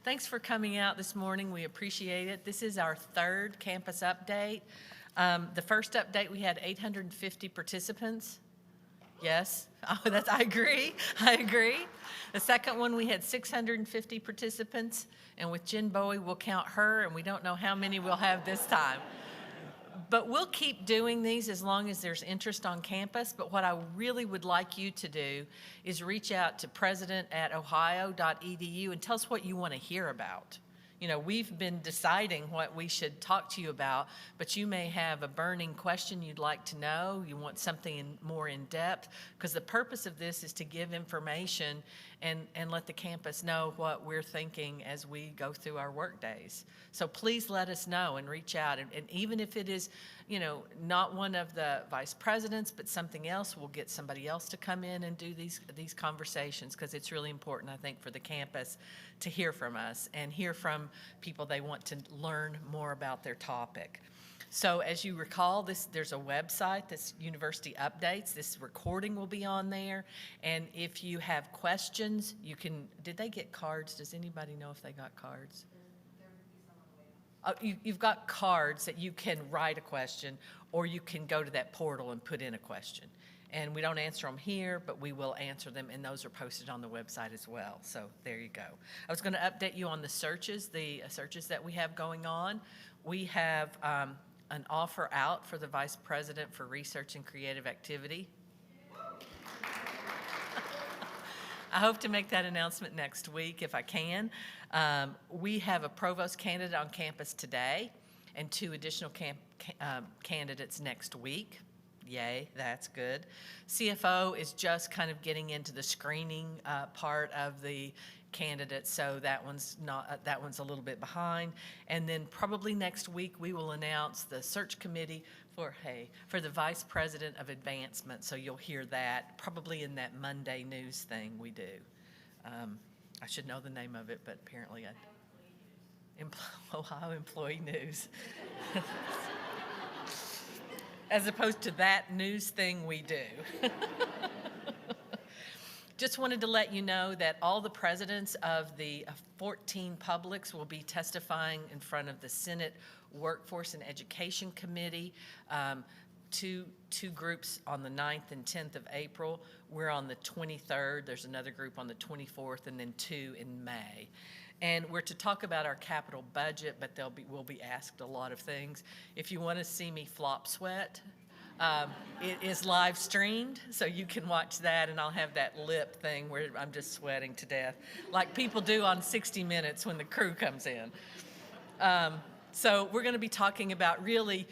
Thanks for coming out this morning. We appreciate it. This is our third campus update. The first update, we had 850 participants. Yes, I agree. The second one, we had 650 participants. And with Jen Bowie, we'll count her, and we don't know how many we'll have this time. But we'll keep doing these as long as there's interest on campus. But what I really would like you to do is reach out to president@ohio.edu and tell us what you want to hear about. You know, we've been deciding what we should talk to you about, but you may have a burning question you'd like to know. You want something more in depth, because the purpose of this is to give information and let the campus know what we're thinking as we go through our work days. So please let us know and reach out. And even if it is, you know, not one of the vice presidents, but something else, we'll get somebody else to come in and do these conversations, because it's really important, I think, for the campus to hear from us and hear from people they want to learn more about their topic. So as you recall, there's a website, this University Updates. This recording will be on there. And if you have questions, you can, did they get cards? Does anybody know if they got cards? You've got cards that you can write a question, or you can go to that portal and put in a question. And we don't answer them here, but we will answer them, and those are posted on the website as well. So there you go. I was going to update you on the searches that we have going on. We have an offer out for the Vice President for Research and Creative Activity. I hope to make that announcement next week if I can. We have a provost candidate on campus today and 2 additional candidates next week. Yay, that's good. CFO is just kind of getting into the screening part of the candidates, so that one's a little bit behind. And then probably next week we will announce the search committee for the Vice President of Advancement. So you'll hear that probably in that Monday news thing we do. I should know the name of it, but apparently Ohio Employee News. As opposed to that news thing we do. Just wanted to let you know that all the presidents of the 14 publics will be testifying in front of the Senate Workforce and Education Committee. Two groups on the 9th and 10th of April. We're on the 23rd. There's another group on the 24th, and then 2 in May. And we're to talk about our capital budget, but we'll be asked a lot of things. If you want to see me flop sweat, it is live streamed, so you can watch that, and I'll have that lip thing where I'm just sweating to death, like people do on 60 Minutes when the crew comes in. So we're going to be talking about really,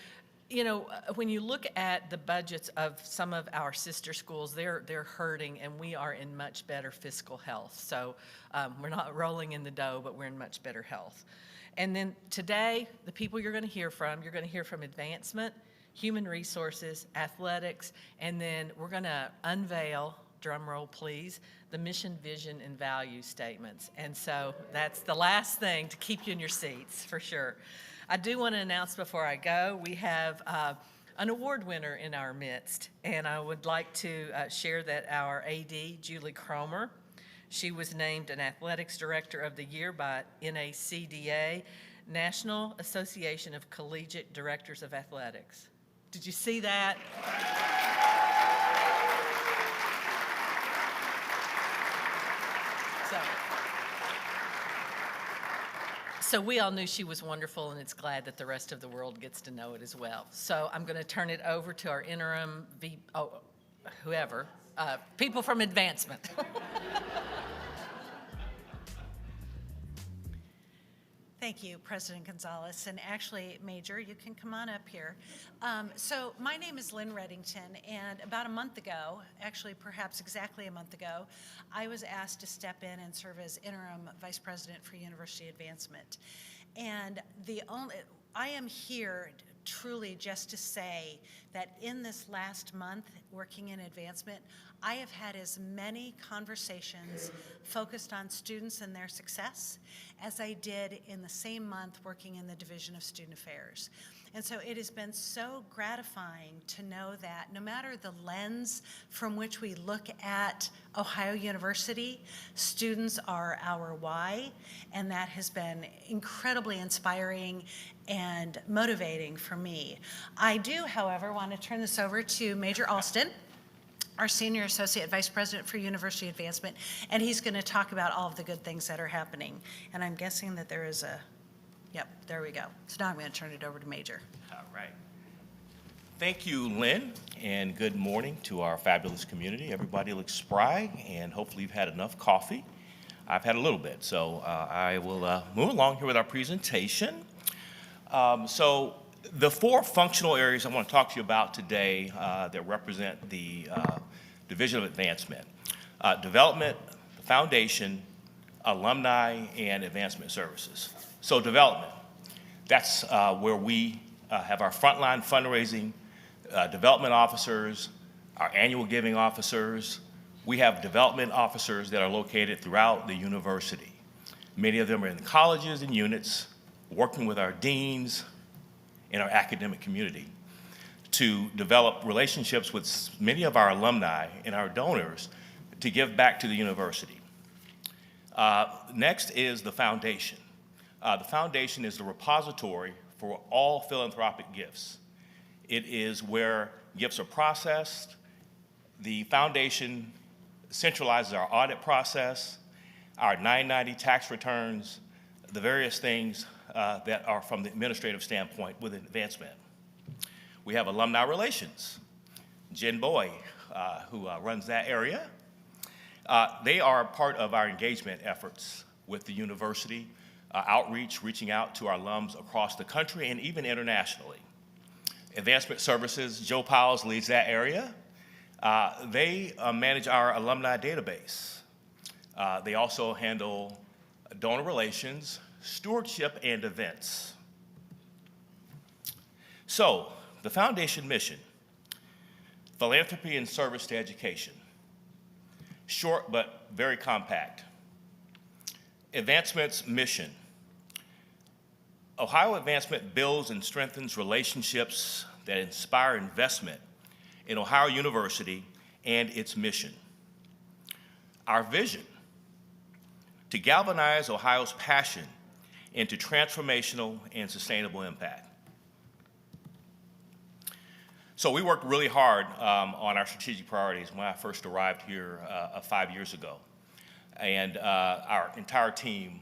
you know, when you look at the budgets of some of our sister schools, they're hurting, and we are in much better fiscal health. So we're not rolling in the dough, but we're in much better health. And then today, the people you're going to hear from Advancement, Human Resources, Athletics, and then we're going to unveil, drum roll please, the mission, vision, and value statements. And so that's the last thing to keep you in your seats, for sure. I do want to announce before I go, we have an award winner in our midst, and I would like to share that our AD, Julie Cromer, she was named an Athletics Director of the Year by NACDA, National Association of Collegiate Directors of Athletics. Did you see that? So we all knew she was wonderful, and it's glad that the rest of the world gets to know it as well. So I'm going to turn it over to our interim people from Advancement. Thank you, President Gonzalez. And actually, Major, you can come on up here. So my name is Lynn Redington, and about a month ago, actually perhaps exactly a month ago, I was asked to step in and serve as interim vice president for University Advancement. And I am here truly just to say that in this last month, working in advancement, I have had as many conversations focused on students and their success as I did in the same month working in the Division of Student Affairs. And so it has been so gratifying to know that no matter the lens from which we look at Ohio University, students are our why, and that has been incredibly inspiring and motivating for me. I do, however, want to turn this over to Major Alston, our Senior Associate Vice President for University Advancement, and he's going to talk about all of the good things that are happening. And I'm guessing that there is a, yep, there we go. So now I'm going to turn it over to Major. All right. Thank you, Lynn, and good morning to our fabulous community. Everybody looks spry, and hopefully you've had enough coffee. I've had a little bit, so I will move along here with our presentation. So the four functional areas I want to talk to you about today that represent the Division of Advancement: development, foundation, alumni, and advancement services. So development, that's where we have our frontline fundraising, development officers, our annual giving officers. We have development officers that are located throughout the university. Many of them are in colleges and units, working with our deans in our academic community to develop relationships with many of our alumni and our donors to give back to the university. Next is the foundation. The foundation is the repository for all philanthropic gifts. It is where gifts are processed. The foundation centralizes our audit process, our 990 tax returns, the various things that are from the administrative standpoint with advancement. We have alumni relations. Jen Boy, who runs that area. They are part of our engagement efforts with the university, outreach, reaching out to our alums across the country and even internationally. Advancement Services, Joe Powles leads that area. They manage our alumni database. They also handle donor relations, stewardship, and events. So, the foundation mission: philanthropy and service to education. Short but very compact. Advancement's mission: Ohio Advancement builds and strengthens relationships that inspire investment in Ohio University and its mission. Our vision: to galvanize Ohio's passion into transformational and sustainable impact. So we worked really hard on our strategic priorities when I first arrived here 5 years ago. And our entire team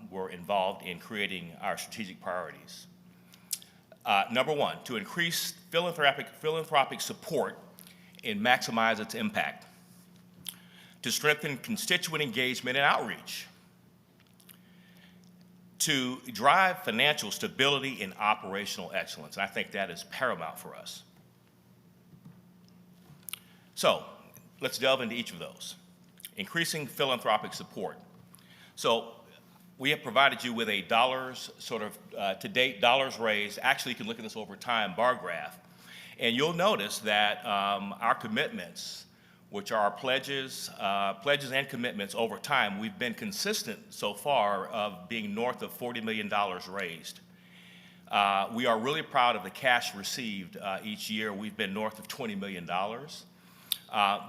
were involved in creating our strategic priorities. Number one, to increase philanthropic support and maximize its impact. To strengthen constituent engagement and outreach. To drive financial stability and operational excellence. I think that is paramount for us. So let's delve into each of those. Increasing philanthropic support. So we have provided you with a dollars, to date dollars raised. Actually, you can look at this over time bar graph. And you'll notice that our commitments, which are our pledges and commitments over time, we've been consistent so far of being north of $40 million raised. We are really proud of the cash received each year. We've been north of $20 million.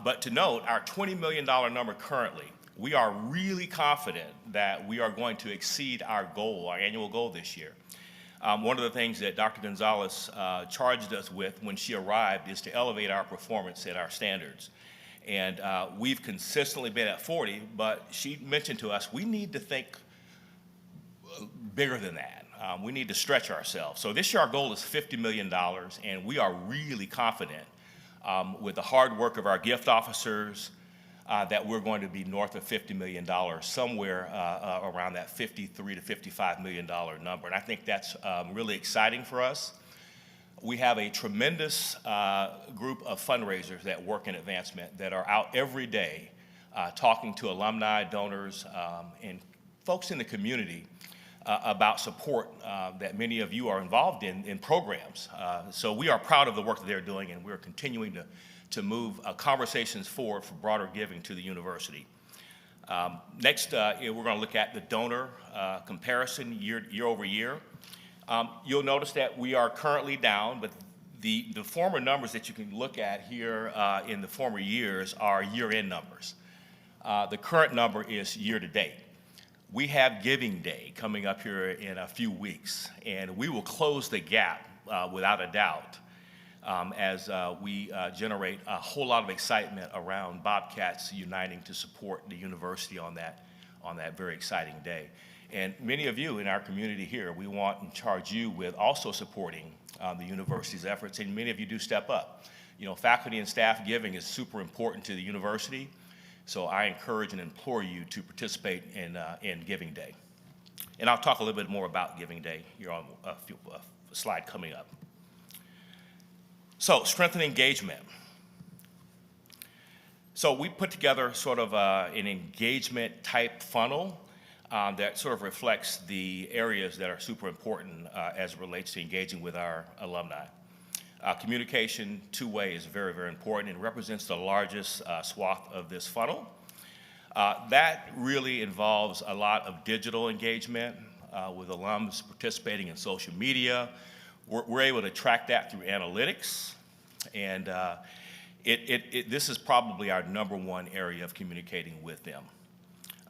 But to note, our $20 million number currently, we are really confident that we are going to exceed our goal, our annual goal this year. One of the things that Dr. Gonzalez charged us with when she arrived is to elevate our performance and our standards. And we've consistently been at 40, but she mentioned to us, we need to think bigger than that. We need to stretch ourselves. So this year our goal is $50 million, and we are really confident with the hard work of our gift officers that we're going to be north of $50 million, somewhere around that $53 to $55 million number. And I think that's really exciting for us. We have a tremendous group of fundraisers that work in advancement that are out every day talking to alumni, donors, and folks in the community about support that many of you are involved in programs. So we are proud of the work that they're doing, and we're continuing move conversations forward for broader giving to the university. Next, we're going to look at the donor comparison year over year. You'll notice that we are currently down, but the former numbers that you can look at here in the former years are year-end numbers. The current number is year-to-date. We have Giving Day coming up here in a few weeks, and we will close the gap without a doubt as we generate a whole lot of excitement around Bobcats uniting to support the university on that very exciting day. And many of you in our community here, we want and charge you with also supporting the university's efforts, and many of you do step up. You know, faculty and staff giving is super important to the university, so I encourage and implore you to participate in Giving Day. And I'll talk a little bit more about Giving Day here on a slide coming up. So, strengthening engagement. So we put together sort of an engagement type funnel that sort of reflects the areas that are super important as it relates to engaging with our alumni. Communication two-way is very, very important and represents the largest swath of this funnel. That really involves a lot of digital engagement with alums participating in social media. We're able to track that through analytics, and this is probably our #1 area of communicating with them.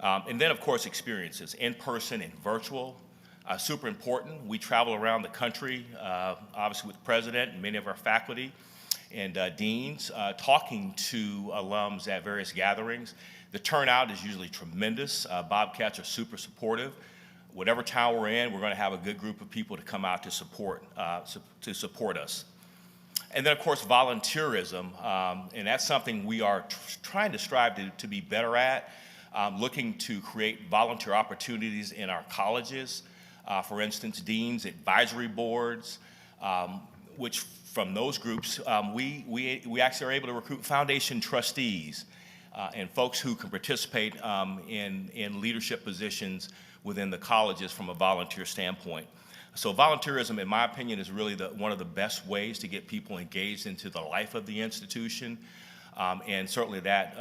And then, of course, experiences, in-person and virtual. Super important. We travel around the country, obviously with the president and many of our faculty and deans, talking to alums at various gatherings. The turnout is usually tremendous. Bobcats are super supportive. Whatever town we're in, we're going to have a good group of people to come out to support us. And then, of course, volunteerism, and that's something we are trying to strive to be better at, looking to create volunteer opportunities in our colleges. For instance, deans, advisory boards, which from those groups, we actually are able to recruit foundation trustees and folks who can participate in leadership positions within the colleges from a volunteer standpoint. So volunteerism, in my opinion, is really one of the best ways to get people engaged into the life of the institution. And certainly that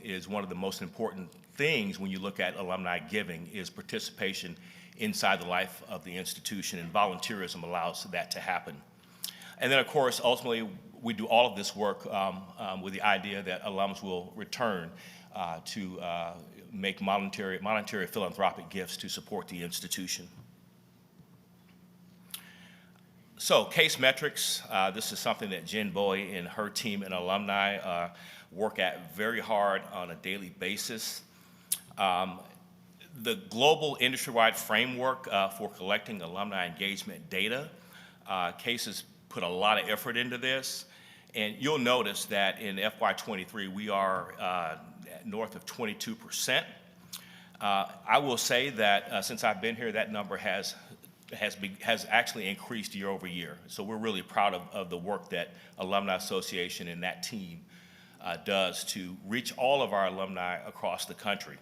is one of the most important things when you look at alumni giving is participation inside the life of the institution, and volunteerism allows that to happen. And then, of course, ultimately, we do all of this work with the idea that alums will return to make monetary philanthropic gifts to support the institution. So, case metrics, this is something that Jen Bowie and her team and alumni work at very hard on a daily basis. The global industry-wide framework for collecting alumni engagement data, CASES put a lot of effort into this, and you'll notice that in FY23 we are north of 22%. I will say that since I've been here, that number has actually increased year over year. So we're really proud of the work that Alumni Association and that team does to reach all of our alumni across the country.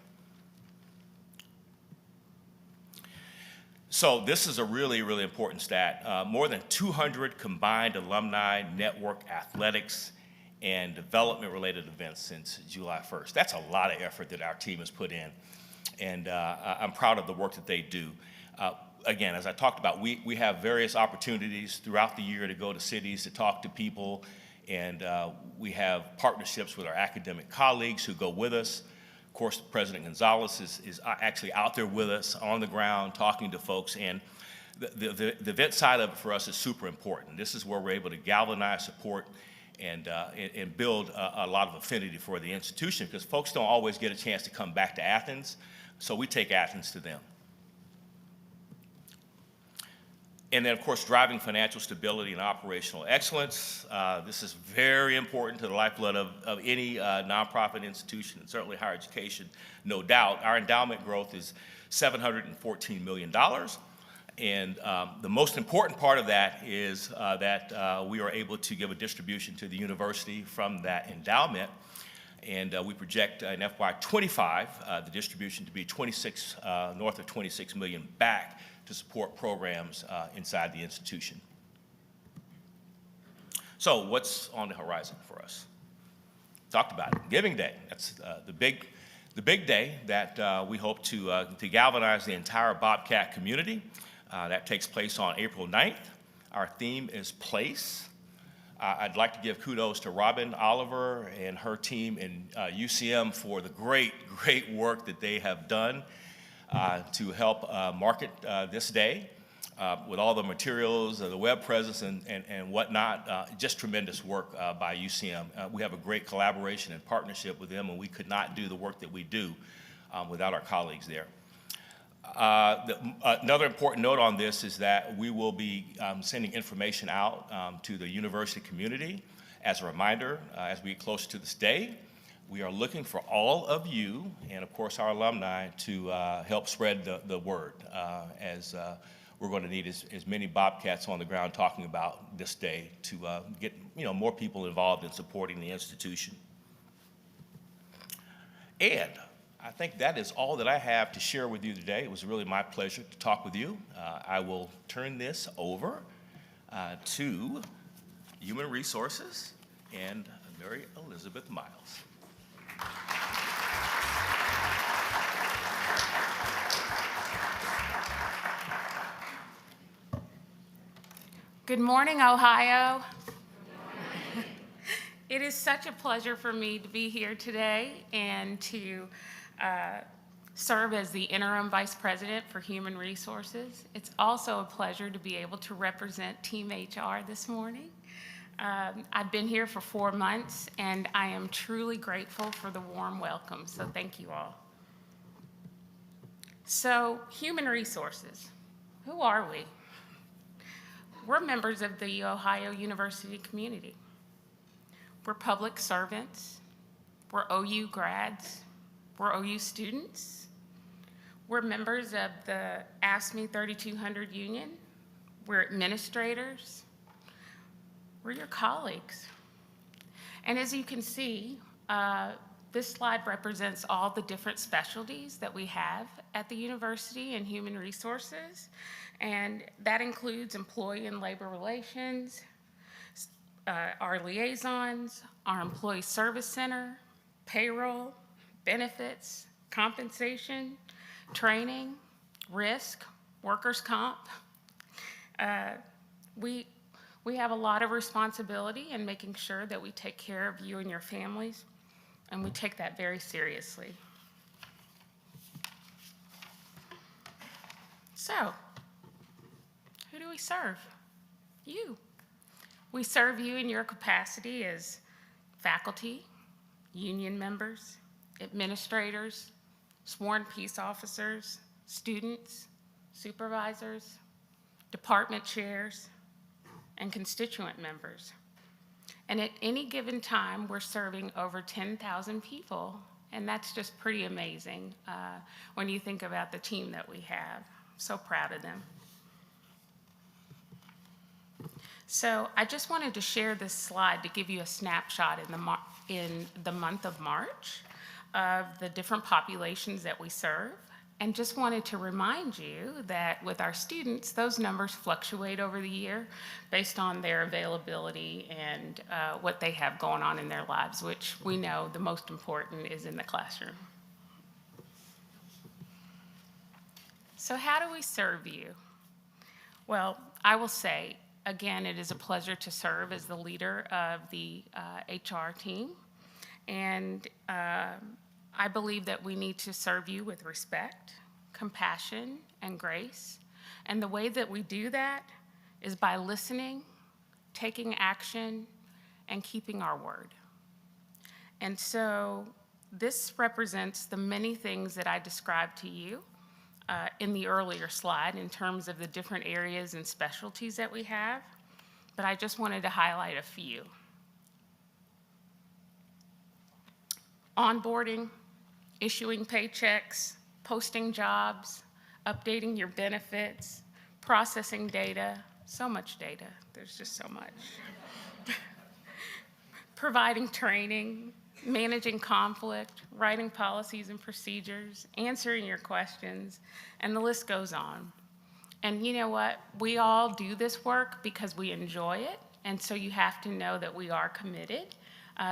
So this is a really, really important stat. More than 200 combined alumni network athletics and development-related events since July 1st. That's a lot of effort that our team has put in, and I'm proud of the work that they do. Again, as I talked about, we have various opportunities throughout the year to go to cities to talk to people, and we have partnerships with our academic colleagues who go with us. Of course, President Gonzalez is actually out there with us on the ground talking to folks, and the event side of it for us is super important. This is where we're able to galvanize support and build a lot of affinity for the institution, because folks don't always get a chance to come back to Athens, so we take Athens to them. And then, of course, driving financial stability and operational excellence. This is very important to the lifeblood of any nonprofit institution, and certainly higher education, no doubt. Our endowment growth is $714 million. And the most important part of that is that we are able to give a distribution to the university from that endowment. And we project in FY25 the distribution to be north of 26 million back to support programs inside the institution. So what's on the horizon for us? talked about it, Giving Day. That's the big day that we hope to galvanize the entire Bobcat community. That takes place on April 9th. Our theme is place. I'd like to give kudos to Robin Olver and her team in UCM for the great work that they have done to help market this day with all the materials, the web presence, and whatnot. Just tremendous work by UCM. We have a great collaboration and partnership with them, and we could not do the work that we do without our colleagues there. Another important note on this is that we will be sending information out to the university community. As a reminder, as we get closer to this day, we are looking for all of you, and of course our alumni, to help spread the word, as we're going to need as many Bobcats on the ground talking about this day to get more people involved in supporting the institution. And I think that is all that I have to share with you today. It was really my pleasure to talk with you. I will turn this over to Human Resources and Mary Elizabeth Miles. Good morning, Ohio. It is such a pleasure for me to be here today and to serve as the Interim Vice President for Human Resources. It's also a pleasure to be able to represent Team HR this morning. I've been here for 4 months, and I am truly grateful for the warm welcome, so thank you all. So, Human Resources, who are we? We're members of the Ohio University community. We're public servants. We're OU grads. We're OU students. We're members of the AFSCME 3200 union. We're administrators. We're your colleagues. And as you can see, this slide represents all the different specialties that we have at the university in human resources. And that includes employee and labor relations, our liaisons, our employee service center, payroll, benefits, compensation, training, risk, workers' comp. We have a lot of responsibility in making sure that we take care of you and your families, and we take that very seriously. So, who do we serve? You. We serve you in your capacity as faculty, union members, administrators, sworn peace officers, students, supervisors, department chairs, and constituent members. And at any given time, we're serving over 10,000 people, and that's just pretty amazing when you think about the team that we have. So proud of them. So I just wanted to share this slide to give you a snapshot in the month of March of the different populations that we serve. And just wanted to remind you that with our students, those numbers fluctuate over the year based on their availability and what they have going on in their lives, which we know the most important is in the classroom. So how do we serve you? Well, I will say, again, it is a pleasure to serve as the leader of the HR team. And I believe that we need to serve you with respect, compassion, and grace. And the way that we do that is by listening, taking action, and keeping our word. And so this represents the many things that I described to you in the earlier slide in terms of the different areas and specialties that we have, but I just wanted to highlight a few. Onboarding, issuing paychecks, posting jobs, updating your benefits, processing data, so much data, there's just so much. Providing training, managing conflict, writing policies and procedures, answering your questions, and the list goes on. And you know what? We all do this work because we enjoy it, and so you have to know that we are committed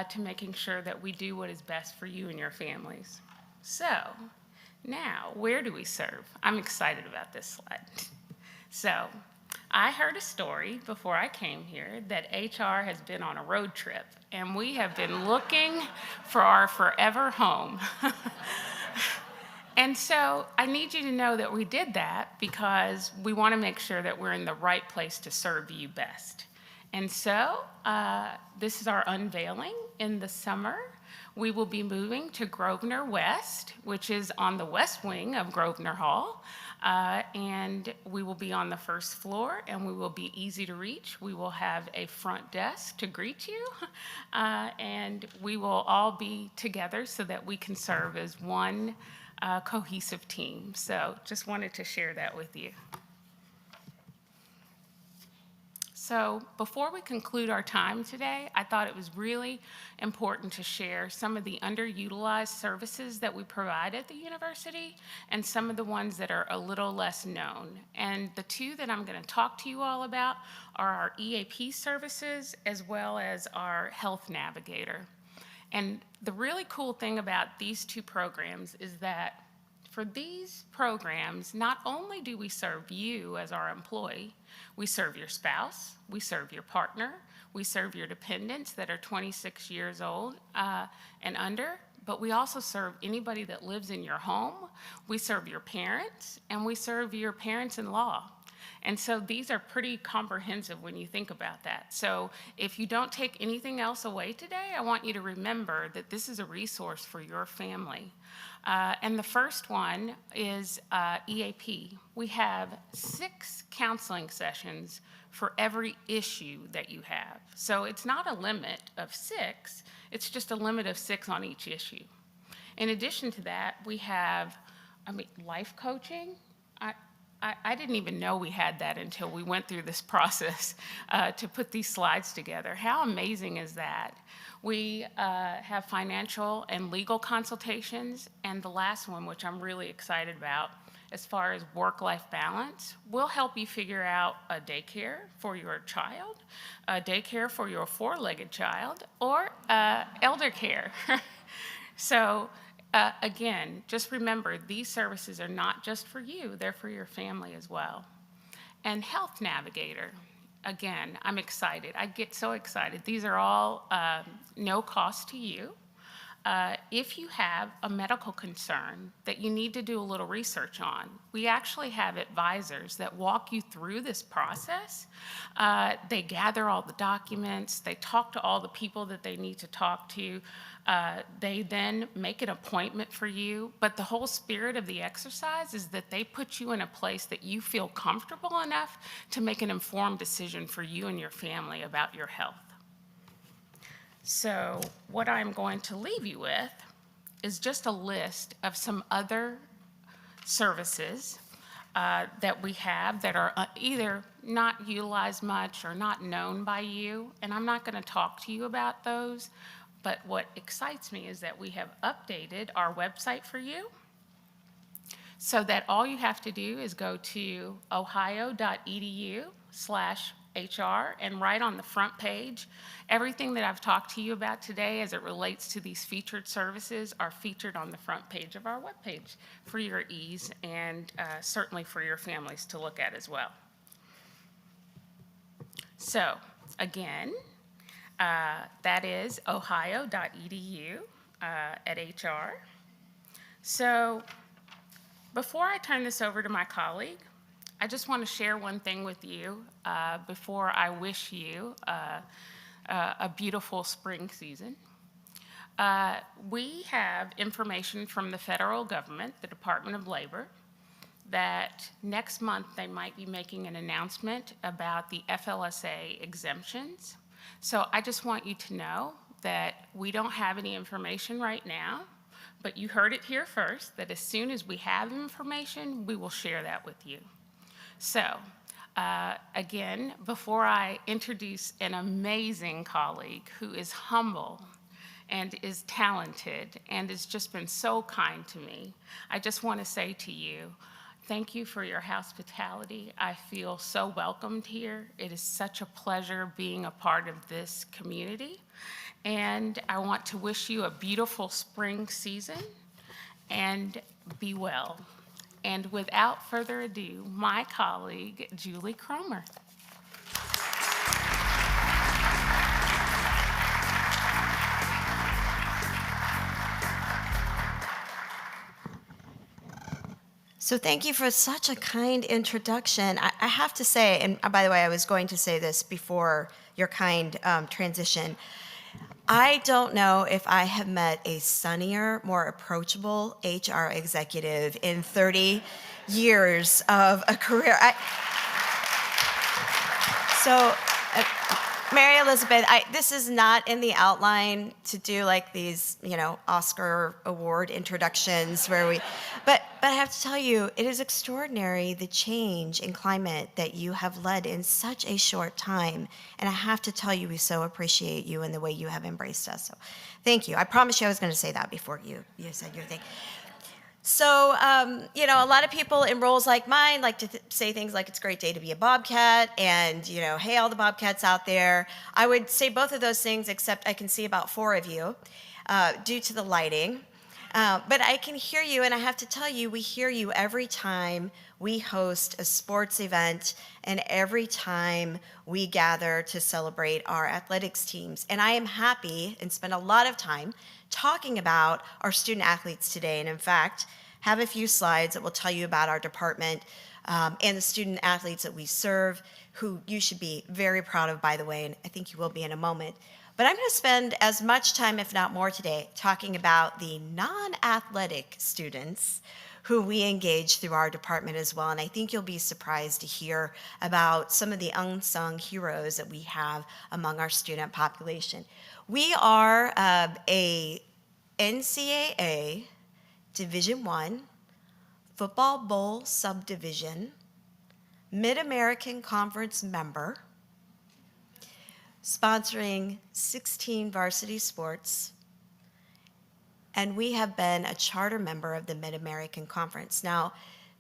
to making sure that we do what is best for you and your families. So now, where do we serve? I'm excited about this slide. So I heard a story before I came here that HR has been on a road trip, and we have been looking for our forever home. And so I need you to know that we did that because we want to make sure that we're in the right place to serve you best. And so this is our unveiling in the summer. We will be moving to Grosvenor West, which is on the west wing of Grosvenor Hall. And we will be on the first floor, and we will be easy to reach. We will have a front desk to greet you, and we will all be together so that we can serve as one cohesive team. So just wanted to share that with you. So before we conclude our time today, I thought it was really important to share some of the underutilized services that we provide at the university and some of the ones that are a little less known. And the two that I'm going to talk to you all about are our EAP services as well as our Health Navigator. And the really cool thing about these two programs is that for these programs, not only do we serve you as our employee, we serve your spouse, we serve your partner, we serve your dependents that are 26 years old and under, but we also serve anybody that lives in your home, we serve your parents, and we serve your parents-in-law. And so these are pretty comprehensive when you think about that. So if you don't take anything else away today, I want you to remember that this is a resource for your family. And the first one is EAP. We have 6 counseling sessions for every issue that you have. So it's not a limit of 6, it's just a limit of 6 on each issue. In addition to that, we have life coaching. I didn't even know we had that until we went through this process to put these slides together. How amazing is that? We have financial and legal consultations, and the last one, which I'm really excited about, as far as work-life balance, we'll help you figure out a daycare for your child, a daycare for your 4-legged child, or elder care. So again, just remember, these services are not just for you, they're for your family as well. And Health Navigator, again, I'm excited. I get so excited. These are all no cost to you. If you have a medical concern that you need to do a little research on, we actually have advisors that walk you through this process. They gather all the documents, they talk to all the people that they need to talk to. They then make an appointment for you, but the whole spirit of the exercise is that they put you in a place that you feel comfortable enough to make an informed decision for you and your family about your health. So what I'm going to leave you with is just a list of some other services that we have that are either not utilized much or not known by you, and I'm not going to talk to you about those, but what excites me is that we have updated our website for you so that all you have to do is go to ohio.edu/HR, and right on the front page, everything that I've talked to you about today as it relates to these featured services are featured on the front page of our webpage for your ease and certainly for your families to look at as well. So again, that is ohio.edu at HR. So before I turn this over to my colleague, I just want to share one thing with you before I wish you a beautiful spring season. We have information from the federal government, the Department of Labor, that next month they might be making an announcement about the FLSA exemptions. So I just want you to know that we don't have any information right now, but you heard it here first, that as soon as we have information, we will share that with you. So, again, before I introduce an amazing colleague who is humble and is talented and has just been so kind to me, I just want to say to you, thank you for your hospitality. I feel so welcomed here. It is such a pleasure being a part of this community. And I want to wish you a beautiful spring season and be well. And without further ado, my colleague, Julie Cromer. So thank you for such a kind introduction. I have to say, and by the way, I was going to say this before your kind transition, I don't know if I have met a sunnier, more approachable HR executive in 30 years of a career. Mary Elizabeth, this is not in the outline to do like these, Oscar award introductions but I have to tell you, it is extraordinary the change in climate that you have led in such a short time. And I have to tell you, we so appreciate you and the way you have embraced us. So thank you. I promised you I was going to say that before you said your thing. So, a lot of people in roles like mine like to say things like it's a great day to be a Bobcat and, hey, all the Bobcats out there. I would say both of those things, except I can see about 4 of you due to the lighting. But I can hear you, and I have to tell you, we hear you every time we host a sports event and every time we gather to celebrate our athletics teams. And I am happy and spend a lot of time talking about our student athletes today. And in fact, have a few slides that will tell you about our department and the student athletes that we serve, who you should be very proud of, by the way, and I think you will be in a moment. But I'm going to spend as much time, if not more today, talking about the non-athletic students who we engage through our department as well. And I think you'll be surprised to hear about some of the unsung heroes that we have among our student population. We are a NCAA Division I Football Bowl subdivision, Mid-American Conference member, sponsoring 16 varsity sports, and we have been a charter member of the Mid-American Conference. Now,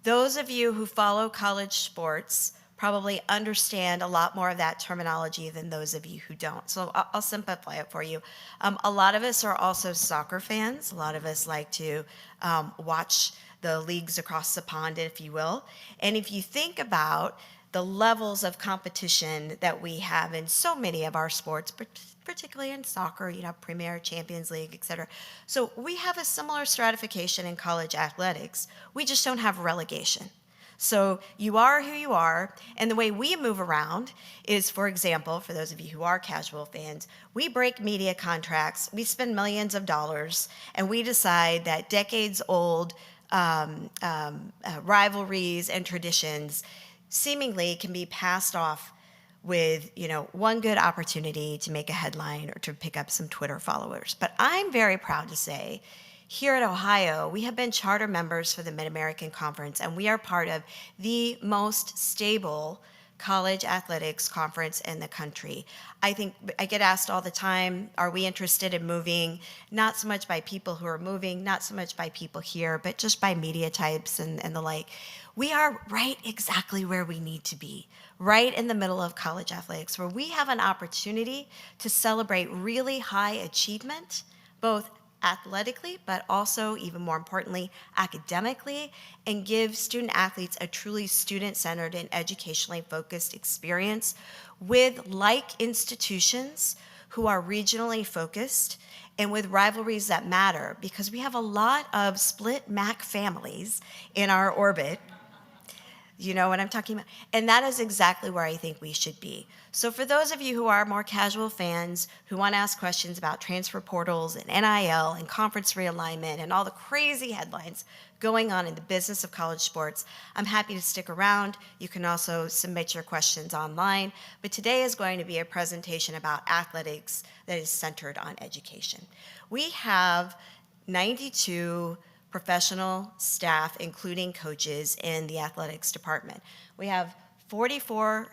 those of you who follow college sports probably understand a lot more of that terminology than those of you who don't. So I'll simplify it for you. A lot of us are also soccer fans. A lot of us like to watch the leagues across the pond, if you will. And if you think about the levels of competition that we have in so many of our sports, particularly in soccer, Premier, Champions League, et cetera. So we have a similar stratification in college athletics. We just don't have relegation. So you are who you are, and the way we move around is, for example, for those of you who are casual fans, we break media contracts, we spend millions of dollars, and we decide that decades-old rivalries and traditions seemingly can be passed off with, one good opportunity to make a headline or to pick up some Twitter followers. But I'm very proud to say, here at Ohio, we have been charter members for the Mid-American Conference, and we are part of the most stable college athletics conference in the country. I think I get asked all the time, are we interested in moving? Not so much by people who are moving, not so much by people here, but just by media types and the like. We are right exactly where we need to be, right in the middle of college athletics, where we have an opportunity to celebrate really high achievement, both athletically, but also, even more importantly, academically, and give student athletes a truly student-centered and educationally focused experience with like institutions who are regionally focused and with rivalries that matter, because we have a lot of split MAC families in our orbit. You know what I'm talking about? And that is exactly where I think we should be. So for those of you who are more casual fans, who want to ask questions about transfer portals and NIL and conference realignment and all the crazy headlines going on in the business of college sports, I'm happy to stick around. You can also submit your questions online. But today is going to be a presentation about athletics that is centered on education. We have 92 professional staff, including coaches, in the athletics department. We have 45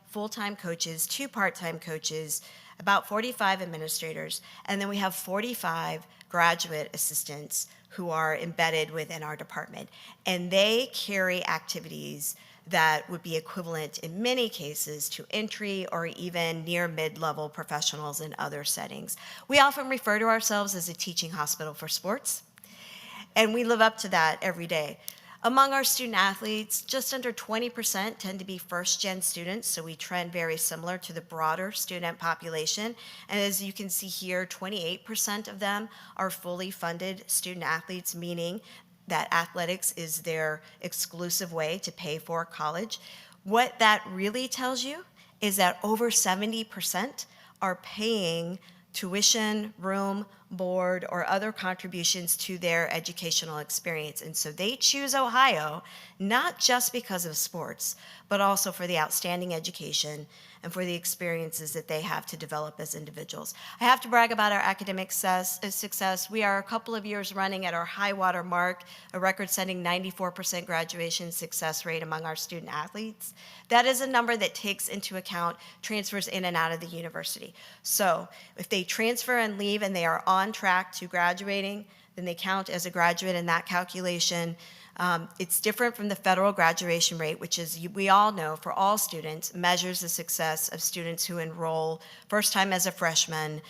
full-time coaches, 2 part-time coaches, about 45 administrators, and then we have 45 graduate assistants who are embedded within our department. And they carry activities that would be equivalent in many cases to entry or even near mid-level professionals in other settings. We often refer to ourselves as a teaching hospital for sports, and we live up to that every day. Among our student athletes, just under 20% tend to be first-gen students, so we trend very similar to the broader student population. And as you can see here, 28% of them are fully funded student athletes, meaning that athletics is their exclusive way to pay for college. What that really tells you is that over 70% are paying tuition, room, board, or other contributions to their educational experience. And so they choose Ohio not just because of sports, but also for the outstanding education and for the experiences that they have to develop as individuals. I have to brag about our academic success. We are a couple of years running at our high water mark, a record-setting 94% graduation success rate among our student athletes. That is a number that takes into account transfers in and out of the university. So if they transfer and leave and they are on track to graduating, then they count as a graduate in that calculation. It's different from the federal graduation rate, which is, we all know, for all students, measures the success of students who enroll first time as a freshman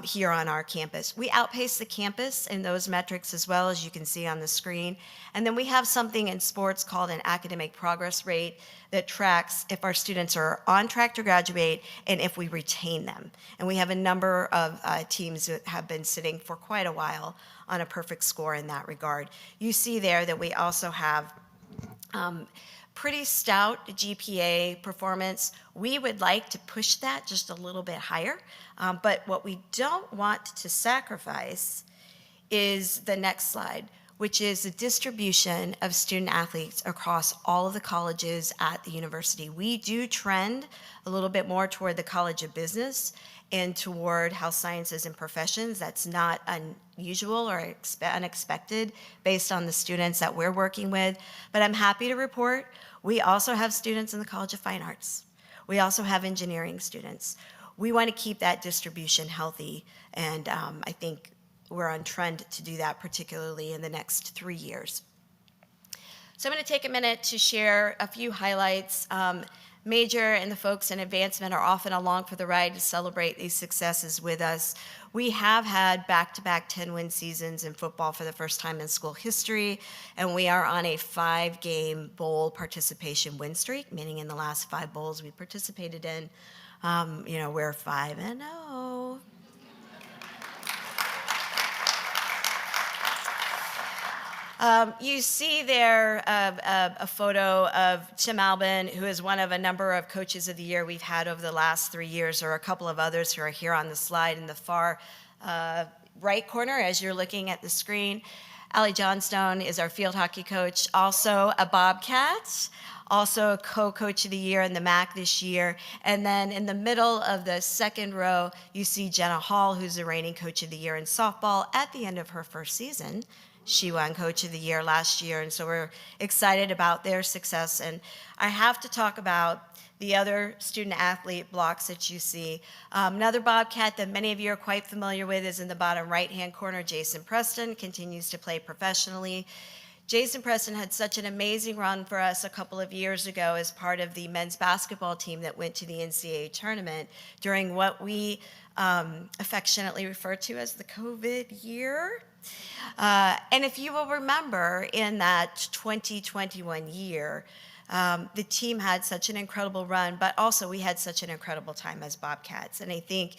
here on our campus. We outpace the campus in those metrics as well, as you can see on the screen. And then we have something in sports called an academic progress rate that tracks if our students are on track to graduate and if we retain them. And we have a number of teams that have been sitting for quite a while on a perfect score in that regard. You see there that we also have pretty stout GPA performance. We would like to push that just a little bit higher, but what we don't want to sacrifice is the next slide, which is the distribution of student athletes across all of the colleges at the university. We do trend a little bit more toward the College of Business and toward health sciences and professions. That's not unusual or unexpected based on the students that we're working with. But I'm happy to report we also have students in the College of Fine Arts. We also have engineering students. We want to keep that distribution healthy, and I think we're on trend to do that, particularly in the next 3 years. So I'm going to take a minute to share a few highlights. Major and the folks in advancement are often along for the ride to celebrate these successes with us. We have had back-to-back 10-win seasons in football for the first time in school history, and we are on a 5-game bowl participation win streak, meaning in the last 5 bowls we participated in, we're 5-0. You see there a photo of Tim Albin, who is one of a number of coaches of the year we've had over the last 3 years, or a couple of others who are here on the slide in the far right corner as you're looking at the screen. Allie Johnstone is our field hockey coach, also a Bobcat, also a co-coach of the year in the MAC this year. And then in the middle of the second row, you see Jenna Hall, who's the reigning coach of the year in softball at the end of her first season. She won Coach of the Year last year, and so we're excited about their success. And I have to talk about the other student athlete blocks that you see. Another Bobcat that many of you are quite familiar with is in the bottom right-hand corner. Jason Preston continues to play professionally. Jason Preston had such an amazing run for us a couple of years ago as part of the men's basketball team that went to the NCAA tournament during what we affectionately refer to as the COVID year. And if you will remember, in that 2021 year, the team had such an incredible run, but also we had such an incredible time as Bobcats. And I think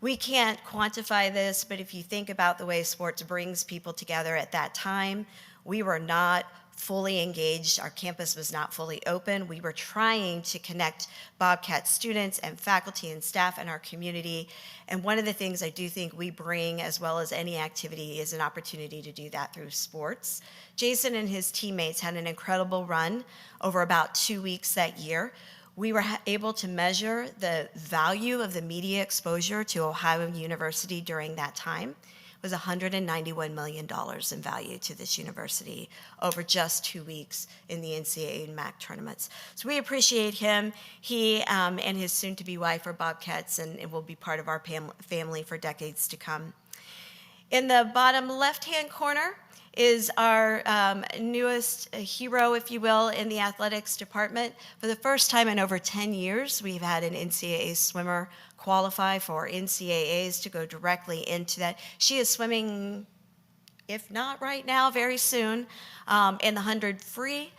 we can't quantify this, but if you think about the way sports brings people together at that time, we were not fully engaged. Our campus was not fully open. We were trying to connect Bobcat students and faculty and staff in our community. And one of the things I do think we bring, as well as any activity, is an opportunity to do that through sports. Jason and his teammates had an incredible run over about 2 weeks that year. We were able to measure the value of the media exposure to Ohio University during that time. Was $191 million in value to this university over just 2 weeks in the NCAA and MAC tournaments. So we appreciate him. He and his soon-to-be wife are Bobcats, and it will be part of our family for decades to come. In the bottom left-hand corner is our newest hero, if you will, in the athletics department. For the first time in over 10 years, we've had an NCAA swimmer qualify for NCAAs to go directly into that. She is swimming, if not right now, very soon, in the 100 free.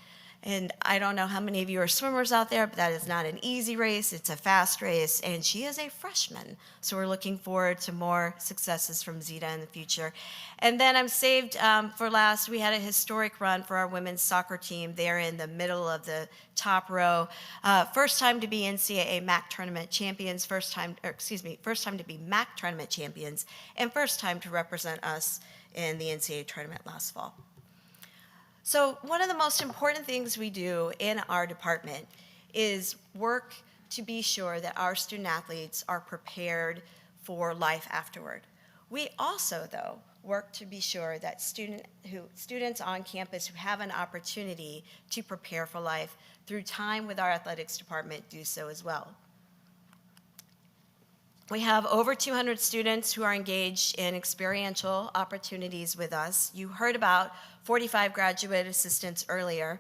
And I don't know how many of you are swimmers out there, but that is not an easy race. It's a fast race, and she is a freshman. So we're looking forward to more successes from Zita in the future. And then I'm saved for last. We had a historic run for our women's soccer team. They're in the middle of the top row. First time to be NCAA MAC tournament champions, first time to be MAC tournament champions, and first time to represent us in the NCAA tournament last fall. So one of the most important things we do in our department is work to be sure that our student athletes are prepared for life afterward. We also, though, work to be sure that students on campus who have an opportunity to prepare for life through time with our athletics department do so as well. We have over 200 students who are engaged in experiential opportunities with us. You heard about 45 graduate assistants earlier.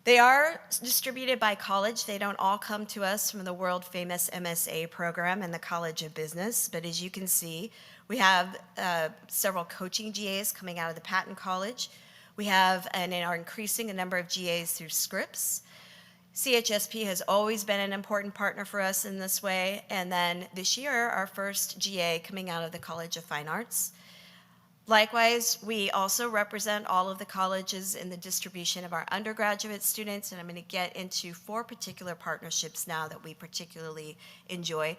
They are distributed by college. They don't all come to us from the world-famous MSA program and the College of Business, but as you can see, we have several coaching GAs coming out of the Patton College. We have and are increasing a number of GAs through Scripps. CHSP has always been an important partner for us in this way, and then this year, our first GA coming out of the College of Fine Arts. Likewise, we also represent all of the colleges in the distribution of our undergraduate students, and I'm going to get into 4 particular partnerships now that we particularly enjoy.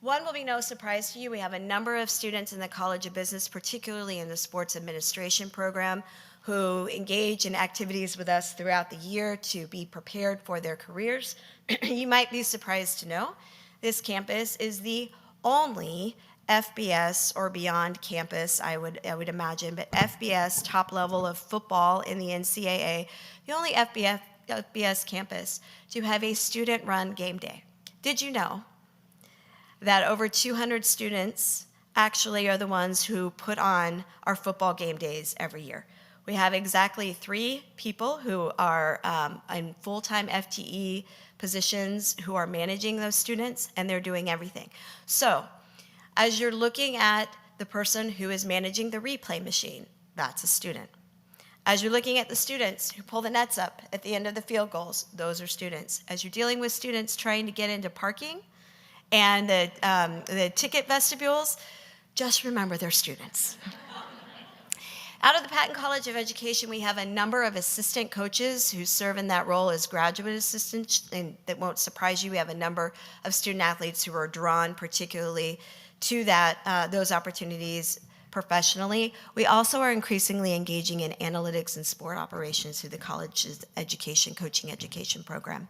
One will be no surprise to you. We have a number of students in the College of Business, particularly in the sports administration program, who engage in activities with us throughout the year to be prepared for their careers. You might be surprised to know this campus is the only FBS or beyond campus, I would imagine, but FBS, top level of football in the NCAA, the only FBS campus to have a student-run game day. Did you know that over 200 students actually are the ones who put on our football game days every year? We have exactly 3 people who are in full-time FTE positions who are managing those students, and they're doing everything. So, as you're looking at the person who is managing the replay machine, that's a student. As you're looking at the students who pull the nets up at the end of the field goals, those are students. As you're dealing with students trying to get into parking and the ticket vestibules, just remember they're students. Out of the Patton College of Education, we have a number of assistant coaches who serve in that role as graduate assistants, and that won't surprise you. We have a number of student athletes who are drawn particularly to those opportunities professionally. We also are increasingly engaging in analytics and sport operations through the college's coaching education program.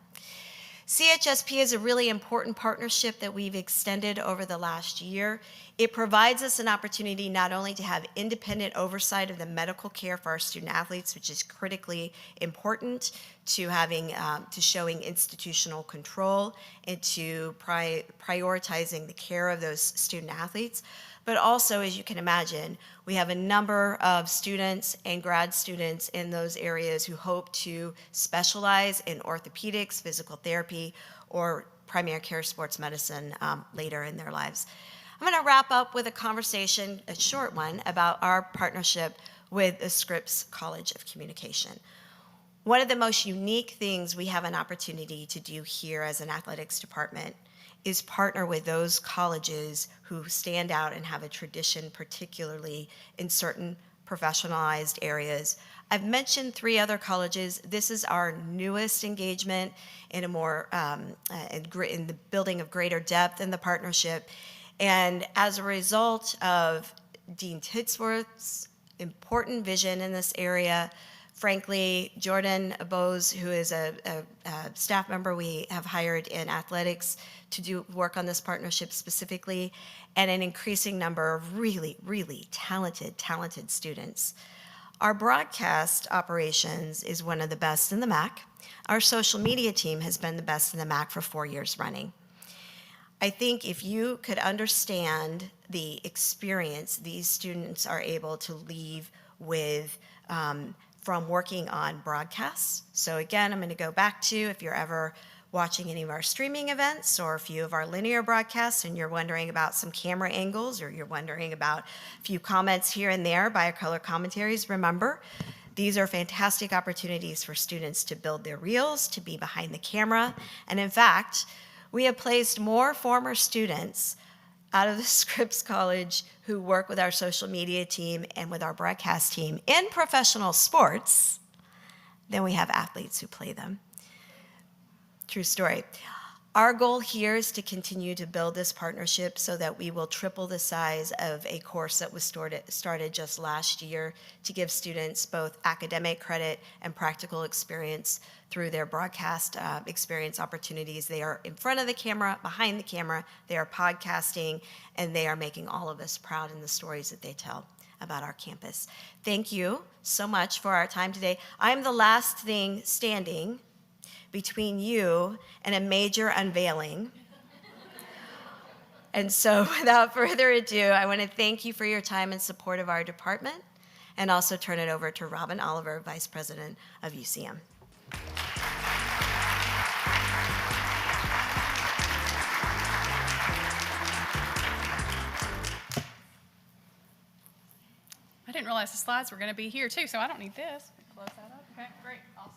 CHSP is a really important partnership that we've extended over the last year. It provides us an opportunity not only to have independent oversight of the medical care for our student athletes, which is critically important to showing institutional control and to prioritizing the care of those student athletes, but also, as you can imagine, we have a number of students and grad students in those areas who hope to specialize in orthopedics, physical therapy, or primary care sports medicine later in their lives. I'm going to wrap up with a conversation, a short one, about our partnership with the Scripps College of Communication. One of the most unique things we have an opportunity to do here as an athletics department is partner with those colleges who stand out and have a tradition, particularly in certain professionalized areas. I've mentioned 3 other colleges. This is our newest engagement in in the building of greater depth in the partnership. And as a result of Dean Titsworth's important vision in this area, frankly, Jordan Bose, who is a staff member we have hired in athletics to do work on this partnership specifically, and an increasing number of really, really talented students. Our broadcast operations is one of the best in the MAC. Our social media team has been the best in the MAC for 4 years running. I think if you could understand the experience these students are able to leave with from working on broadcasts. So again, I'm going to go back to, if you're ever watching any of our streaming events or a few of our linear broadcasts and you're wondering about some camera angles or you're wondering about a few comments here and there by our color commentaries, remember, these are fantastic opportunities for students to build their reels, to be behind the camera. And in fact, we have placed more former students out of the Scripps College who work with our social media team and with our broadcast team in professional sports than we have athletes who play them. True story. Our goal here is to continue to build this partnership so that we will triple the size of a course that was started just last year to give students both academic credit and practical experience through their broadcast experience opportunities. They are in front of the camera, behind the camera, they are podcasting, and they are making all of us proud in the stories that they tell about our campus. Thank you so much for our time today. I'm the last thing standing between you and a major unveiling. And so without further ado, I want to thank you for your time and support of our department and also turn it over to Robin Olver, Vice President of UCM. I didn't realize the slides were going to be here too, so I don't need this. Close that up. Okay, great, awesome.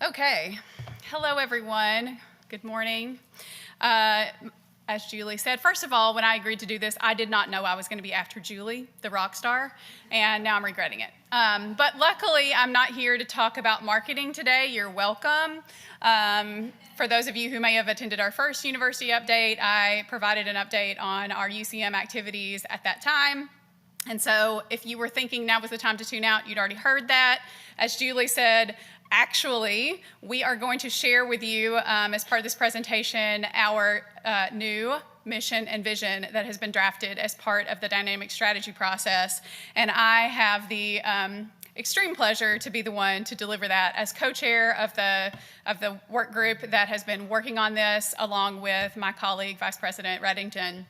Okay, hello everyone. Good morning. As Julie said, first of all, when I agreed to do this, I did not know I was going to be after Julie, the rock star, and now I'm regretting it. But luckily, I'm not here to talk about marketing today. You're welcome. For those of you who may have attended our first university update, I provided an update on our UCM activities at that time. And so if you were thinking now was the time to tune out, you'd already heard that. As Julie said, actually, we are going to share with you, as part of this presentation, our new mission and vision that has been drafted as part of the dynamic strategy process. And I have the extreme pleasure to be the one to deliver that as co-chair of the work group that has been working on this, along with my colleague, Vice President Redington.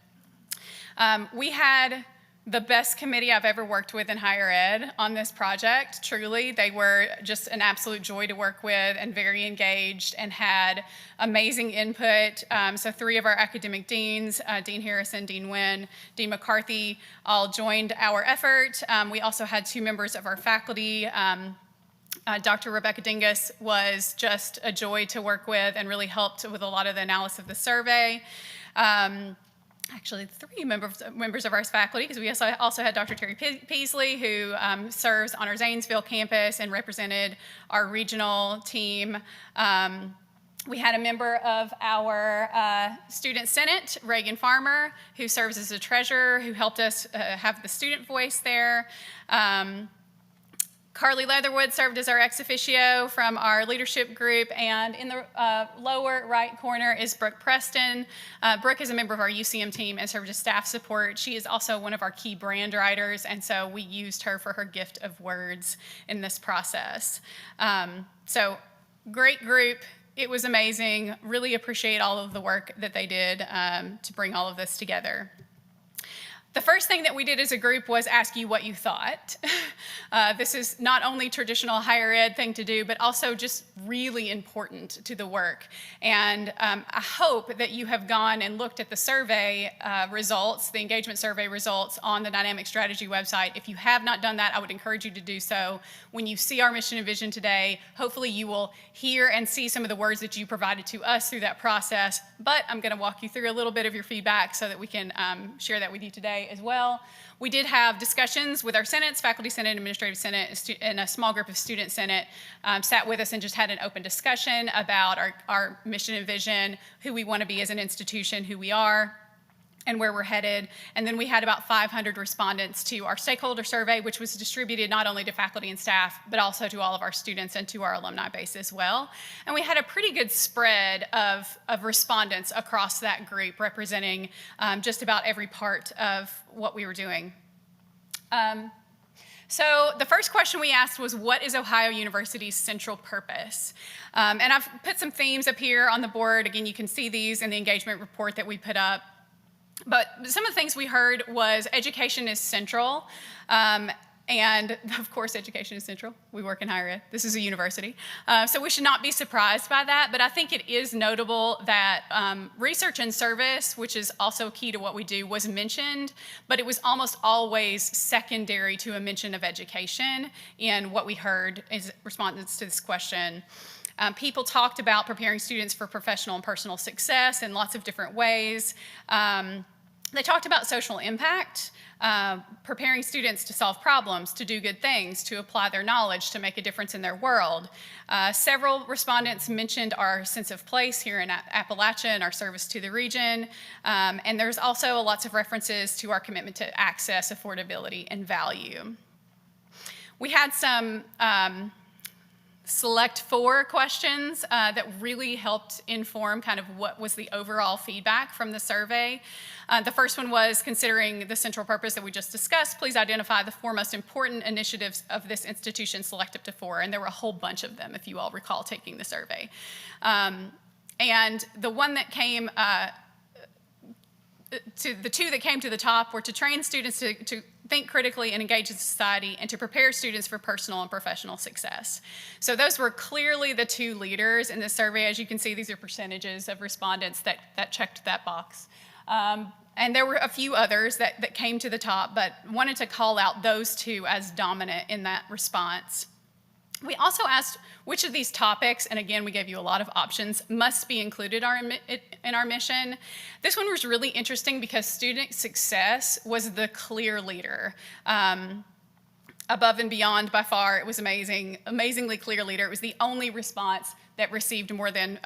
We had the best committee I've ever worked with in higher ed on this project, truly. They were just an absolute joy to work with and very engaged and had amazing input. So 3 of our academic deans, Dean Harrison, Dean Nguyen, Dean McCarthy, all joined our effort. We also had 2 members of our faculty. Dr. Rebecca Dingus was just a joy to work with and really helped with a lot of the analysis of the survey. Actually 3 members of our faculty, because we also had Dr. Terry Peasley, who serves on our Zanesville campus and represented our regional team. We had a member of our Student Senate, Reagan Farmer, who serves as a treasurer, who helped us have the student voice there. Carly Leatherwood served as our ex officio from our leadership group, and in the lower right corner is Brooke Preston. Brooke is a member of our UCM team and served as staff support. She is also one of our key brand writers, and so we used her for her gift of words in this process. So great group. It was amazing. Really appreciate all of the work that they did to bring all of this together. The first thing that we did as a group was ask you what you thought. This is not only traditional higher ed thing to do, but also just really important to the work. And I hope that you have gone and looked at the survey results, the engagement survey results on the Dynamic Strategy website. If you have not done that, I would encourage you to do so. When you see our mission and vision today, hopefully you will hear and see some of the words that you provided to us through that process. But I'm going to walk you through a little bit of your feedback so that we can share that with you today as well. We did have discussions with our senates, faculty senate, administrative senate, and a small group of student senate sat with us and just had an open discussion about our mission and vision, who we want to be as an institution, who we are, and where we're headed. And then we had about 500 respondents to our stakeholder survey, which was distributed not only to faculty and staff, but also to all of our students and to our alumni base as well. And we had a pretty good spread of respondents across that group, representing just about every part of what we were doing. So the first question we asked was, what is Ohio University's central purpose? And I've put some themes up here on the board. Again, you can see these in the engagement report that we put up. But some of the things we heard was education is central. And of course, education is central. We work in higher ed. This is a university. So we should not be surprised by that. But I think it is notable that research and service, which is also key to what we do, was mentioned, but it was almost always secondary to a mention of education in what we heard as responses to this question. People talked about preparing students for professional and personal success in lots of different ways. They talked about social impact, preparing students to solve problems, to do good things, to apply their knowledge, to make a difference in their world. Several respondents mentioned our sense of place here in Appalachia and our service to the region. And there's also lots of references to our commitment to access, affordability, and value. We had some select 4 questions that really helped inform kind of what was the overall feedback from the survey. The first one was, considering the central purpose that we just discussed, please identify the 4 most important initiatives of this institution, select up to 4. And there were a whole bunch of them, if you all recall taking the survey. And the one that came the 2 that came to the top were to train students to think critically and engage in society, and to prepare students for personal and professional success. So those were clearly the 2 leaders in this survey. As you can see, these are percentages of respondents that checked that box. And there were a few others that came to the top, but wanted to call out those 2 as dominant in that response. We also asked which of these topics, and again, we gave you a lot of options, must be included in our mission. This one was really interesting because student success was the clear leader. Above and beyond, by far, it was amazingly clear leader. It was the only response that received more than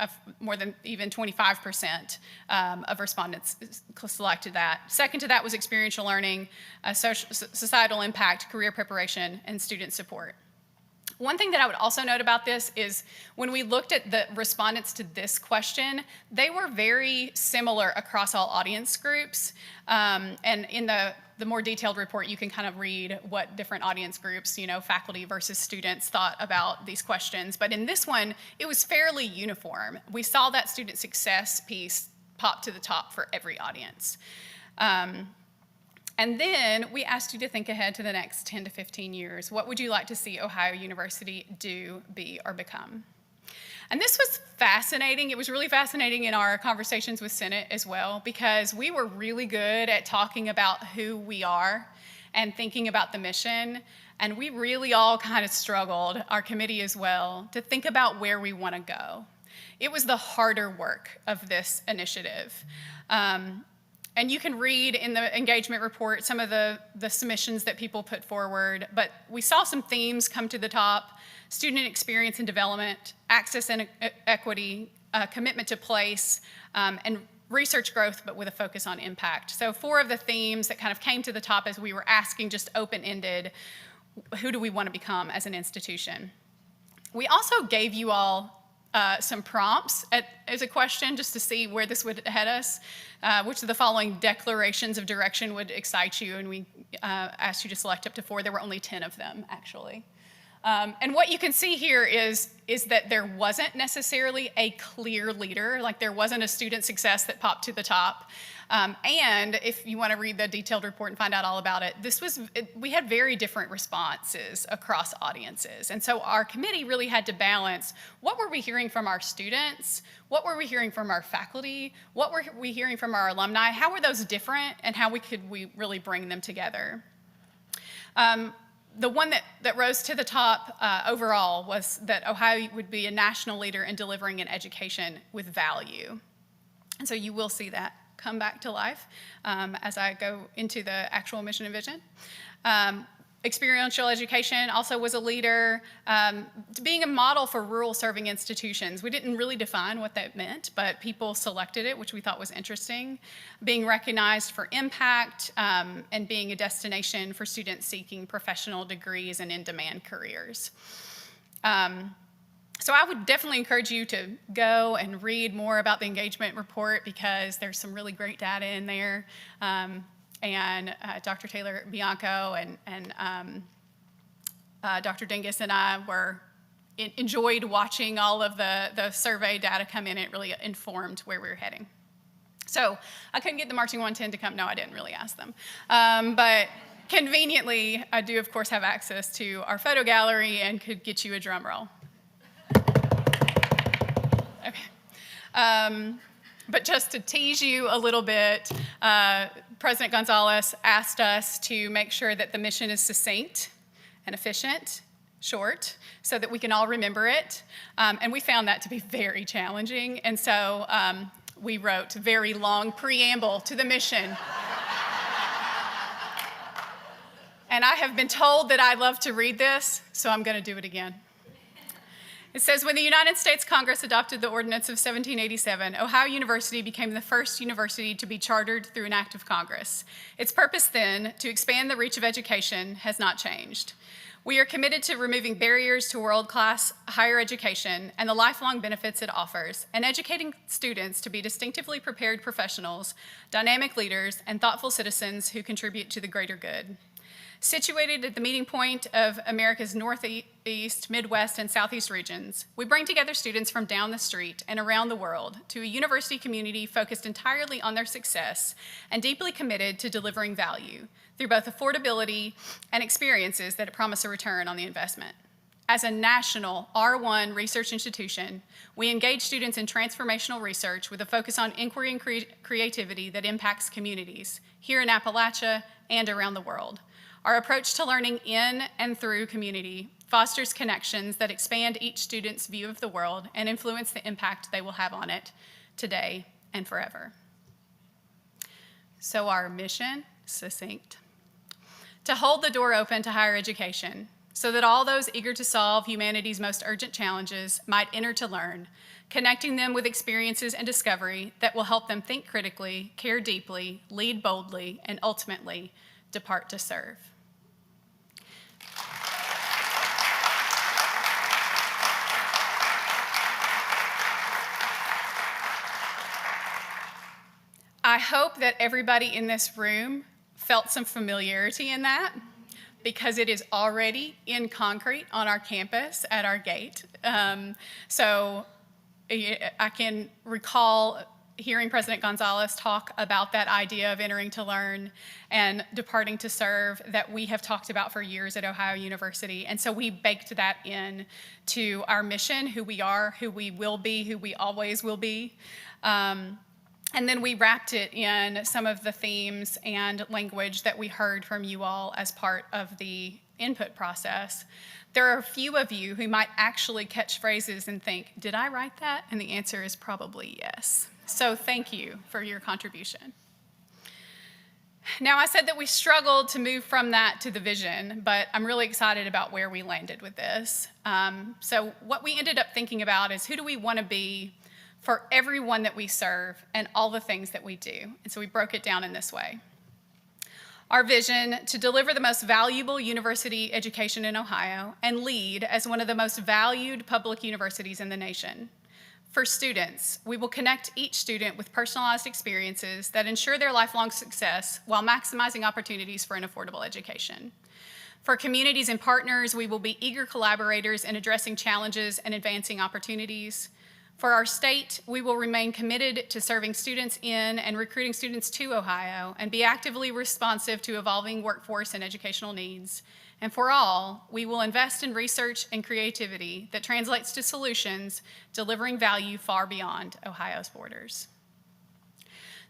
even 25% of respondents selected that. Second to that was experiential learning, societal impact, career preparation, and student support. One thing that I would also note about this is when we looked at the respondents to this question, they were very similar across all audience groups. And in the more detailed report, you can kind of read what different audience groups, faculty versus students, thought about these questions. But in this one, it was fairly uniform. We saw that student success piece pop to the top for every audience. And then we asked you to think ahead to the next 10 to 15 years. What would you like to see Ohio University do, be, or become? And this was fascinating. It was really fascinating in our conversations with Senate as well, because we were really good at talking about who we are and thinking about the mission. And we really all kind of struggled, our committee as well, to think about where we want to go. It was the harder work of this initiative. And you can read in the engagement report some of the submissions that people put forward, but we saw some themes come to the top: student experience and development, access and equity, commitment to place, and research growth, but with a focus on impact. So 4 of the themes that kind of came to the top as we were asking, just open-ended, who do we want to become as an institution? We also gave you all some prompts as a question just to see where this would head us. Which of the following declarations of direction would excite you? And we asked you to select up to 4. There were only 10 of them, actually. And what you can see here is that there wasn't necessarily a clear leader, like there wasn't a student success that popped to the top. And if you want to read the detailed report and find out all about it, we had very different responses across audiences. And so our committee really had to balance, what were we hearing from our students? What were we hearing from our faculty? What were we hearing from our alumni? How were those different, and how could we really bring them together? The one that rose to the top overall was that Ohio would be a national leader in delivering an education with value. And so you will see that come back to life as I go into the actual mission and vision. Experiential education also was a leader, being a model for rural serving institutions. We didn't really define what that meant, but people selected it, which we thought was interesting. Being recognized for impact, and being a destination for students seeking professional degrees and in-demand careers. So I would definitely encourage you to go and read more about the engagement report, because there's some really great data in there. And Dr. Taylor Bianco and Dr. Dingus and I enjoyed watching all of the survey data come in. It really informed where we were heading. So I couldn't get the Marching 110 to come. No, I didn't really ask them. But conveniently, I do, of course, have access to our photo gallery and could get you a drum roll. Okay. But just to tease you a little bit, President Gonzalez asked us to make sure that the mission is succinct and efficient, short, so that we can all remember it. And we found that to be very challenging. And so we wrote a very long preamble to the mission. And I have been told that I love to read this, so I'm going to do it again. It says, when the United States Congress adopted the Ordinance of 1787, Ohio University became the first university to be chartered through an act of Congress. Its purpose then, to expand the reach of education, has not changed. We are committed to removing barriers to world-class higher education and the lifelong benefits it offers, and educating students to be distinctively prepared professionals, dynamic leaders, and thoughtful citizens who contribute to the greater good. Situated at the meeting point of America's Northeast, Midwest, and Southeast regions, we bring together students from down the street and around the world to a university community focused entirely on their success and deeply committed to delivering value through both affordability and experiences that promise a return on the investment. As a national R1 research institution, we engage students in transformational research with a focus on inquiry and creativity that impacts communities here in Appalachia and around the world. Our approach to learning in and through community fosters connections that expand each student's view of the world and influence the impact they will have on it today and forever. So our mission, succinct, to hold the door open to higher education so that all those eager to solve humanity's most urgent challenges might enter to learn, connecting them with experiences and discovery that will help them think critically, care deeply, lead boldly, and ultimately depart to serve. I hope that everybody in this room felt some familiarity in that, because it is already in concrete on our campus at our gate. So I can recall hearing President Gonzalez talk about that idea of entering to learn and departing to serve that we have talked about for years at Ohio University. And so we baked that in to our mission, who we are, who we will be, who we always will be. And then we wrapped it in some of the themes and language that we heard from you all as part of the input process. There are a few of you who might actually catch phrases and think, did I write that? And the answer is probably yes. So thank you for your contribution. Now, I said that we struggled to move from that to the vision, but I'm really excited about where we landed with this. So what we ended up thinking about is, who do we want to be for everyone that we serve and all the things that we do? And so we broke it down in this way. Our vision: to deliver the most valuable university education in Ohio and lead as one of the most valued public universities in the nation. For students, we will connect each student with personalized experiences that ensure their lifelong success while maximizing opportunities for an affordable education. For communities and partners, we will be eager collaborators in addressing challenges and advancing opportunities. For our state, we will remain committed to serving students in and recruiting students to Ohio and be actively responsive to evolving workforce and educational needs. And for all, we will invest in research and creativity that translates to solutions, delivering value far beyond Ohio's borders.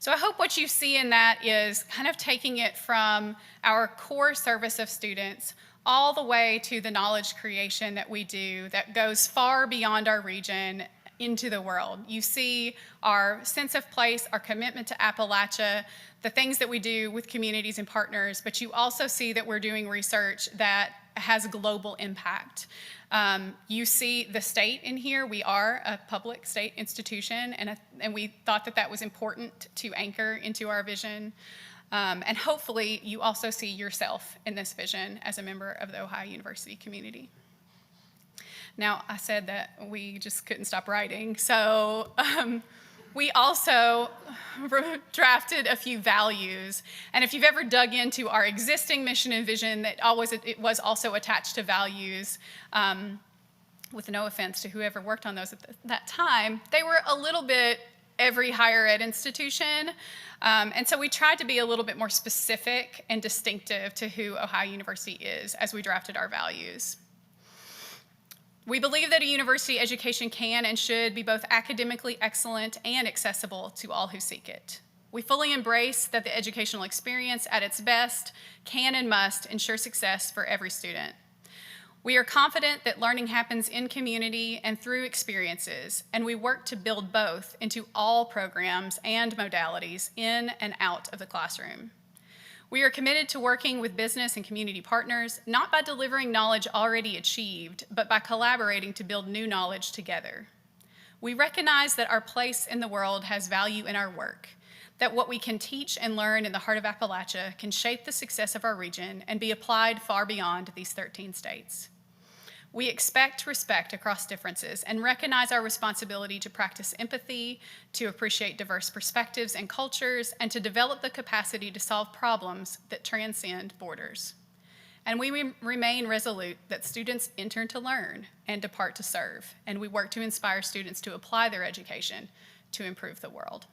So I hope what you see in that is kind of taking it from our core service of students all the way to the knowledge creation that we do that goes far beyond our region into the world. You see our sense of place, our commitment to Appalachia, the things that we do with communities and partners, but you also see that we're doing research that has global impact. You see the state in here. We are a public state institution, and we thought that that was important to anchor into our vision. And hopefully you also see yourself in this vision as a member of the Ohio University community. Now, I said that we just couldn't stop writing, so We also drafted a few values. And if you've ever dug into our existing mission and vision, it was also attached to values. With no offense to whoever worked on those at that time, they were a little bit every higher ed institution. And so we tried to be a little bit more specific and distinctive to who Ohio University is as we drafted our values. We believe that a university education can and should be both academically excellent and accessible to all who seek it. We fully embrace that the educational experience at its best can and must ensure success for every student. We are confident that learning happens in community and through experiences, and we work to build both into all programs and modalities in and out of the classroom. We are committed to working with business and community partners, not by delivering knowledge already achieved, but by collaborating to build new knowledge together. We recognize that our place in the world has value in our work, that what we can teach and learn in the heart of Appalachia can shape the success of our region and be applied far beyond these 13 states. We expect respect across differences and recognize our responsibility to practice empathy, to appreciate diverse perspectives and cultures, and to develop the capacity to solve problems that transcend borders. And we remain resolute that students enter to learn and depart to serve, and we work to inspire students to apply their education to improve the world.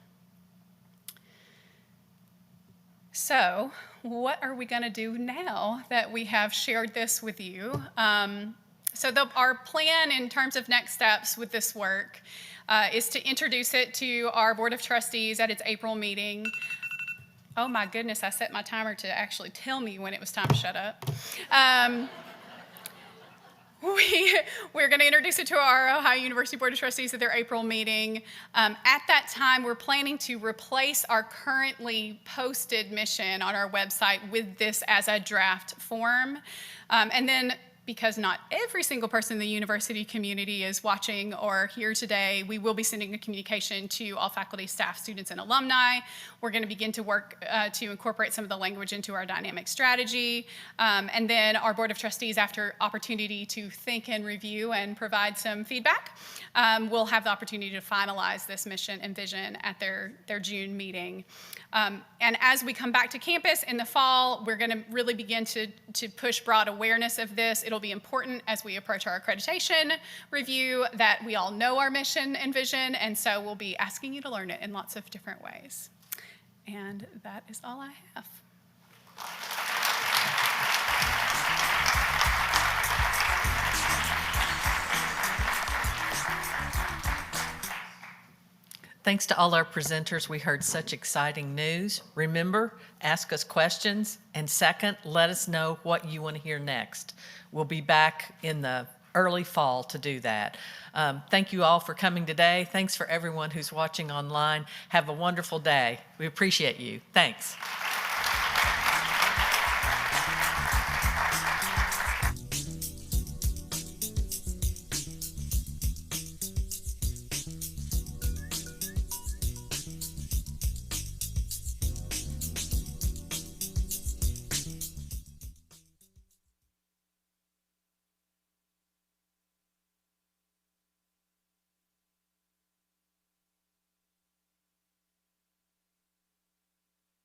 So, what are we going to do now that we have shared this with you? Our plan in terms of next steps with this work is to introduce it to our Board of Trustees at its April meeting. Oh my goodness, I set my timer to actually tell me when it was time to shut up. We're going to introduce it to our Ohio University Board of Trustees at their April meeting. At that time, we're planning to replace our currently posted mission on our website with this as a draft form. And then, because not every single person in the university community is watching or here today, we will be sending a communication to all faculty, staff, students, and alumni. We're going to begin to work to incorporate some of the language into our dynamic strategy. And then our Board of Trustees, after opportunity to think and review and provide some feedback, will have the opportunity to finalize this mission and vision at their June meeting. And as we come back to campus in the fall, we're going to really begin to push broad awareness of this. It'll be important as we approach our accreditation review that we all know our mission and vision, and so we'll be asking you to learn it in lots of different ways. And that is all I have. Thanks to all our presenters. We heard such exciting news. Remember, ask us questions. And second, let us know what you want to hear next. We'll be back in the early fall to do that. Thank you all for coming today. Thanks for everyone who's watching online. Have a wonderful day. We appreciate you. Thanks.